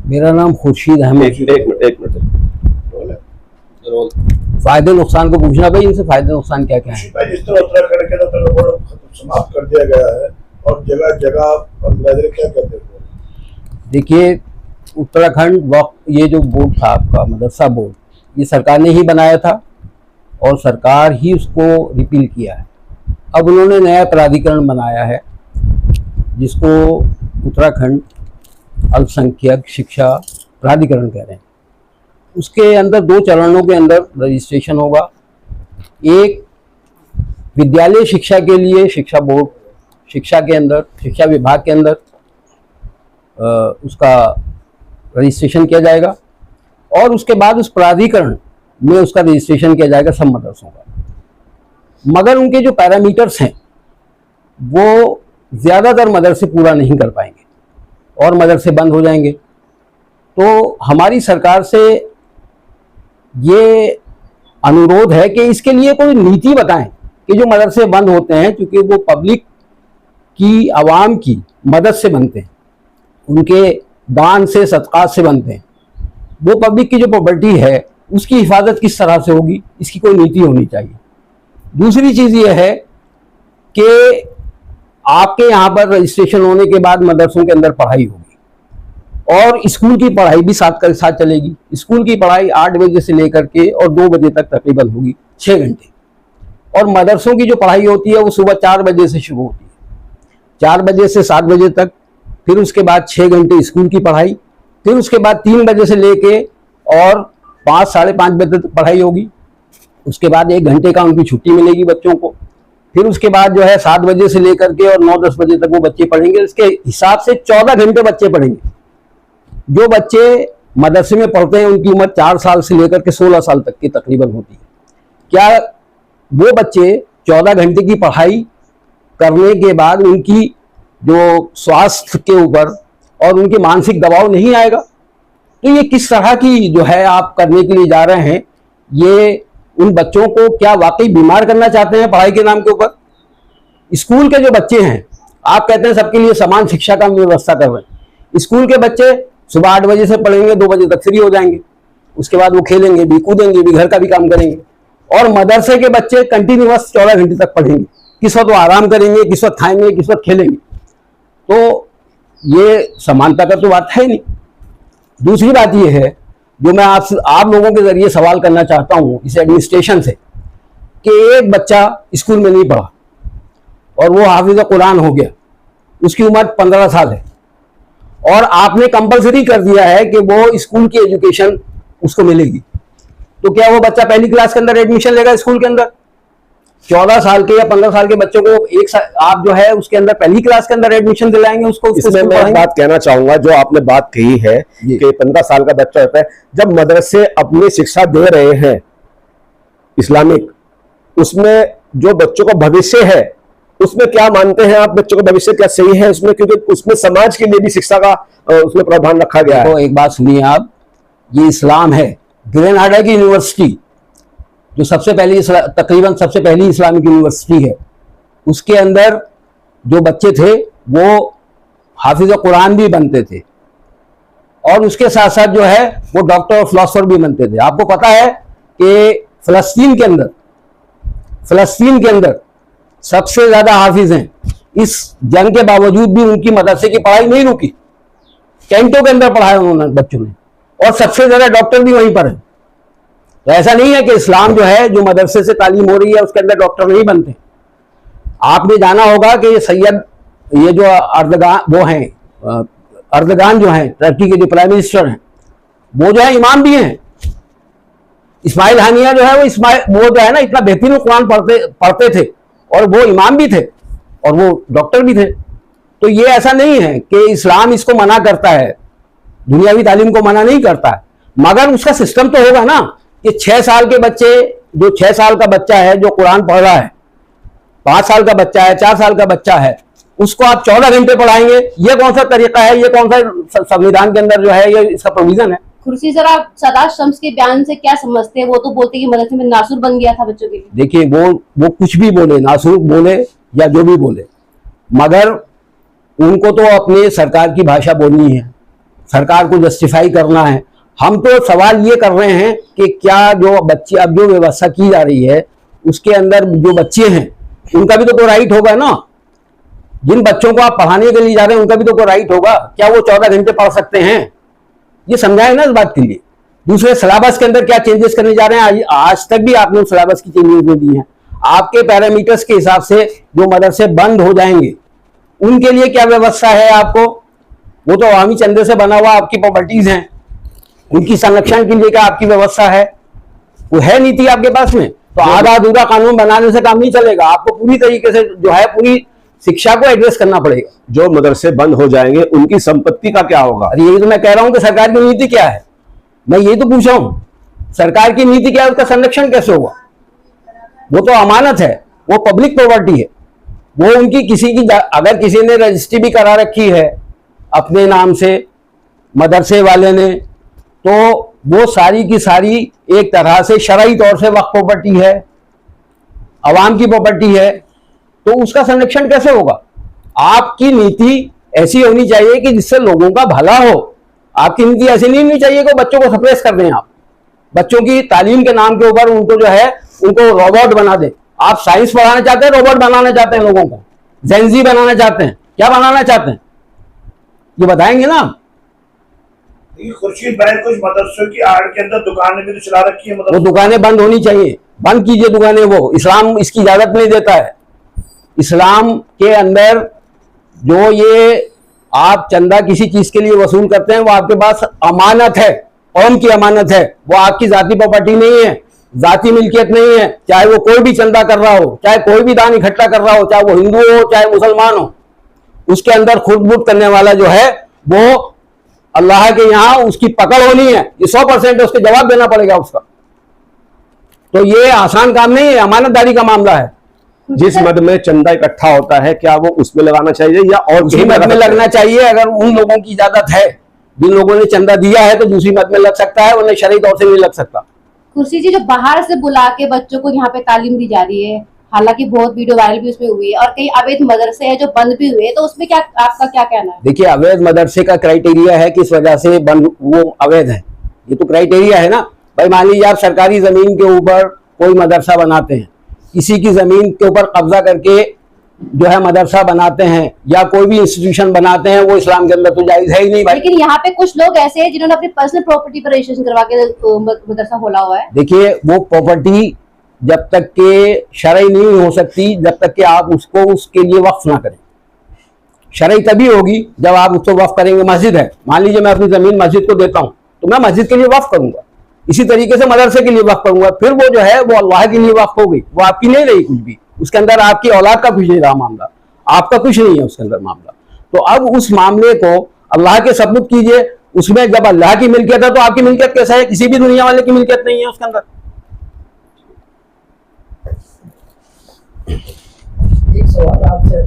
मेरा नाम खुर्शीद अहमद। एक मिनट फायदे नुकसान को पूछना भाई, इनसे फायदे नुकसान क्या क्या है। जिस तरह उत्तराखंड के अंदर समाप्त कर दिया गया है और जगह जगह क्या कहते हैं, देखिए उत्तराखंड ये जो बोर्ड था आपका मदरसा बोर्ड, ये सरकार ने ही बनाया था और सरकार ही उसको रिपील किया है। अब उन्होंने नया प्राधिकरण बनाया है जिसको उत्तराखंड अल्पसंख्यक शिक्षा प्राधिकरण कह रहे हैं। उसके अंदर 2 चरणों के अंदर रजिस्ट्रेशन होगा। एक विद्यालय शिक्षा के लिए शिक्षा बोर्ड, शिक्षा के अंदर शिक्षा विभाग के अंदर उसका रजिस्ट्रेशन किया जाएगा और उसके बाद उस प्राधिकरण में उसका रजिस्ट्रेशन किया जाएगा सब मदरसों का। मगर उनके जो पैरामीटर्स हैं वो ज़्यादातर मदरसे पूरा नहीं कर पाएंगे और मदरसे बंद हो जाएंगे। तो हमारी सरकार से ये अनुरोध है कि इसके लिए कोई नीति बताएं कि जो मदरसे बंद होते हैं, क्योंकि वो पब्लिक की, आवाम की मदद से बनते हैं, उनके दान से, सदक़ात से बनते हैं, वो पब्लिक की जो प्रॉपर्टी है उसकी हिफाजत किस तरह से होगी, इसकी कोई नीति होनी चाहिए। दूसरी चीज़ ये है कि आपके यहाँ पर रजिस्ट्रेशन होने के बाद मदरसों के अंदर पढ़ाई होगी और स्कूल की पढ़ाई भी साथ चलेगी। स्कूल की पढ़ाई 8 बजे से लेकर के और 2 बजे तक तकरीबन होगी, 6 घंटे। और मदरसों की जो पढ़ाई होती है वो सुबह 4 बजे से शुरू होती है, 4 बजे से 7 बजे तक, फिर उसके बाद 6 घंटे स्कूल की पढ़ाई, फिर उसके बाद 3 बजे से लेके और 5 साढ़े 5 बजे तक पढ़ाई होगी। उसके बाद 1 घंटे का उनकी छुट्टी मिलेगी बच्चों को। फिर उसके बाद जो है 7 बजे से लेकर के और 9-10 बजे तक वो बच्चे पढ़ेंगे। इसके हिसाब से 14 घंटे बच्चे पढ़ेंगे। जो बच्चे मदरसे में पढ़ते हैं उनकी उम्र 4 साल से लेकर के 16 साल तक की तकरीबन होती है। क्या वो बच्चे 14 घंटे की पढ़ाई करने के बाद उनकी जो स्वास्थ्य के ऊपर और उनके मानसिक दबाव नहीं आएगा? तो ये किस तरह की जो है आप करने के लिए जा रहे हैं? ये उन बच्चों को क्या वाकई बीमार करना चाहते हैं पढ़ाई के नाम के ऊपर? स्कूल के जो बच्चे हैं, आप कहते हैं सबके लिए समान शिक्षा का व्यवस्था कर रहे हैं। स्कूल के बच्चे सुबह 8 बजे से पढ़ेंगे, 2 बजे तक फ्री हो जाएंगे। उसके बाद वो खेलेंगे भी, कूदेंगे भी, घर का भी काम करेंगे। और मदरसे के बच्चे कंटिन्यूअस 14 घंटे तक पढ़ेंगे। किस वक्त वो आराम करेंगे, किस वक्त खाएंगे, किस वक्त खेलेंगे। तो ये समानता का तो बात है नहीं। दूसरी बात ये है जो मैं आप लोगों के जरिए सवाल करना चाहता हूँ इस एडमिनिस्ट्रेशन से, कि एक बच्चा स्कूल में नहीं पढ़ा और वो हाफिज कुरान हो गया, उसकी उम्र 15 साल है और आपने कंपलसरी कर दिया है कि वो स्कूल की एजुकेशन उसको मिलेगी। तो क्या वो बच्चा पहली क्लास के अंदर एडमिशन लेगा स्कूल के अंदर? 14 साल के या 15 साल के बच्चों को आप जो है उसके अंदर पहली क्लास के अंदर एडमिशन दिलाएंगे उसको? इसमें मैं एक बात कहना चाहूंगा, जो आपने बात कही है कि 15 साल का बच्चा होता है, जब मदरसे अपनी शिक्षा दे रहे हैं इस्लामिक, उसमें जो बच्चों का भविष्य है उसमें क्या मानते हैं आप? बच्चों का भविष्य क्या सही है उसमें? क्योंकि उसमें समाज के लिए भी शिक्षा का उसमें प्रावधान रखा गया है। तो एक बात सुनिए आप, ये इस्लाम है। ग्रेनाडा की यूनिवर्सिटी जो तकरीबन सबसे पहली इस्लामिक यूनिवर्सिटी है, उसके अंदर जो बच्चे थे वो हाफिज कुरान भी बनते थे और उसके साथ साथ जो है वो डॉक्टर और फिलोसोफर भी बनते थे। आपको पता है कि फ़लस्तीन के अंदर सबसे ज्यादा हाफिज हैं। इस जंग के बावजूद भी उनकी मदरसे की पढ़ाई नहीं रुकी। कैंटों के अंदर पढ़ाया उन्होंने बच्चों ने, और सबसे ज्यादा डॉक्टर भी वहीं पर है। तो ऐसा नहीं है कि इस्लाम जो है, जो मदरसे से तालीम हो रही है उसके अंदर डॉक्टर नहीं बनते। आपने जाना होगा कि ये जो अर्दगान जो हैं, टर्की के जो प्राइम मिनिस्टर हैं, वो जो है इमाम भी हैं। इस्माइल हानिया जो है वो जो है ना, इतना बेहतरीन कुरान पढ़ते थे और वो इमाम भी थे और वो डॉक्टर भी थे। तो ये ऐसा नहीं है कि इस्लाम इसको मना करता है, दुनियावी तालीम को मना नहीं करता है, मगर उसका सिस्टम तो होगा ना कि 6 साल के बच्चे, जो 6 साल का बच्चा है जो कुरान पढ़ रहा है, 5 साल का बच्चा है, 4 साल का बच्चा है, उसको आप 14 घंटे पढ़ाएंगे? ये कौन सा तरीका है? ये कौन सा संविधान के अंदर जो है ये इसका प्रोविजन है? खुर्शी सर, आप सरदार शम्स के बयान से क्या समझते हैं? वो तो बोलते हैं कि मदरसे में नासूर बन गया था बच्चों के लिए। देखिए वो कुछ भी बोले, नासूर बोले या जो भी बोले, मगर उनको तो अपने सरकार की भाषा बोलनी है सरकार को जस्टिफाई करना है। हम तो सवाल ये कर रहे हैं कि क्या जो बच्चे अब जो व्यवस्था की जा रही है उसके अंदर जो बच्चे हैं उनका भी तो कोई राइट होगा ना। जिन बच्चों को आप पढ़ाने के लिए जा रहे हैं उनका भी तो कोई राइट होगा। क्या वो 14 घंटे पढ़ सकते हैं? ये समझाए ना इस बात के लिए। दूसरे सिलेबस के अंदर क्या चेंजेस करने जा रहे हैं, आज तक भी आपने सिलेबस की चेंजेस नहीं दी हैं। आपके पैरामीटर्स के हिसाब से जो मदरसे बंद हो जाएंगे उनके लिए क्या व्यवस्था है आपको? वो तो अवामी चंदे से बना हुआ आपकी प्रॉपर्टीज हैं, उनकी संरक्षण के लिए क्या आपकी व्यवस्था है? वो है नीति आपके पास में? तो आधा अधूरा कानून बनाने से काम नहीं चलेगा। आपको पूरी तरीके से जो है पूरी शिक्षा को एड्रेस करना पड़ेगा। जो मदरसे बंद हो जाएंगे उनकी संपत्ति का क्या होगा? अरे यही तो मैं कह रहा हूं कि सरकार की नीति क्या है, मैं यही तो पूछ रहा हूं। सरकार की नीति क्या है, उसका संरक्षण कैसे होगा? वो तो अमानत है, वो पब्लिक प्रॉपर्टी है, वो उनकी किसी की अगर किसी ने रजिस्ट्री भी करा रखी है अपने नाम से मदरसे वाले ने, तो वो सारी की सारी एक तरह से शरई तौर से वक्फ प्रॉपर्टी है, अवाम की प्रॉपर्टी है, तो उसका संरक्षण कैसे होगा? आपकी नीति ऐसी होनी चाहिए कि जिससे लोगों का भला हो। आपकी नीति ऐसी नहीं होनी चाहिए कि बच्चों को सप्रेस कर दें। आप बच्चों की तालीम के नाम के ऊपर उनको जो है उनको रोबोट बना दें। आप साइंस पढ़ाना चाहते हैं, रोबोट बनाना चाहते हैं, लोगों को जेनजी बनाना चाहते हैं, क्या बनाना चाहते हैं ये बताएंगे ना आप। खुर्शीद भाई कुछ मदरसों की आड़ के अंदर दुकानें भी तो चला रखी है, वो दुकानें बंद होनी चाहिए, बंद कीजिए दुकानें। वो इस्लाम इसकी इजाजत नहीं देता है। इस्लाम के अंदर जो ये आप चंदा किसी चीज के लिए वसूल करते हैं वो आपके पास अमानत है, कौम की अमानत है, वो आपकी जाती प्रॉपर्टी नहीं है, जाती मिल्कियत नहीं है। चाहे वो कोई भी चंदा कर रहा हो, चाहे कोई भी दान इकट्ठा कर रहा हो, चाहे वो हिंदू हो चाहे मुसलमान हो, उसके अंदर खुर्द-बुर्द करने वाला जो है वो अल्लाह के यहाँ उसकी पकड़ होनी है। ये 100% है, उसके जवाब देना पड़ेगा उसका। तो ये आसान काम नहीं है, अमानतदारी का मामला है। जिस मद में चंदा इकट्ठा होता है क्या वो उसमें लगाना चाहिए या और दूसरी मद में लगना चाहिए? अगर उन लोगों की इजाजत है, जिन लोगों ने चंदा दिया है, तो दूसरी मद में लग सकता है, वरना शरई तौर से नहीं लग सकता। कुर्सी जी, जो बाहर से बुला के बच्चों को यहाँ पे तालीम दी जा रही है, हालांकि बहुत वीडियो वायरल भी उसमें हुई है, और कई अवैध मदरसे हैं जो बंद भी हुए, तो उसमें क्या आपका क्या कहना है? देखिए, अवैध मदरसे का क्राइटेरिया है किस वजह से बंद वो अवैध है, ये तो क्राइटेरिया है ना भाई। मान लीजिए आप सरकारी जमीन के ऊपर कोई मदरसा बनाते हैं, किसी की जमीन के ऊपर कब्जा करके जो है मदरसा बनाते हैं या कोई भी इंस्टीट्यूशन बनाते हैं, वो इस्लाम के अंदर तो जायज है ही नहीं भाई। लेकिन यहाँ पे कुछ लोग ऐसे हैं जिन्होंने अपनी पर्सनल प्रॉपर्टी पर रजिस्ट्रेशन करवा के मदरसा खोला हुआ है। देखिए, वो प्रॉपर्टी जब तक के शरई नहीं हो सकती, जब तक कि आप उसको उसके लिए वक्फ ना करें। शरई तभी होगी जब आप उसको वक्फ करेंगे। मस्जिद है, मान लीजिए मैं अपनी जमीन मस्जिद को देता हूं, तो मैं मस्जिद के लिए वक्फ करूंगा, इसी तरीके से मदरसे के लिए वक्फ करूंगा। फिर वो जो है वो अल्लाह के लिए वक्फ हो गई, वो आपकी नहीं रही कुछ भी। उसके अंदर आपकी औलाद का कुछ नहीं रहा मामला, आपका कुछ नहीं है उसके अंदर मामला। तो अब उस मामले को अल्लाह के सपुर्द कीजिए। उसमें जब अल्लाह की मिल्कियत है तो आपकी मिल्कियत कैसा है? किसी भी दुनिया वाले की मिल्कियत नहीं है उसके अंदर। एक सवाल आपसे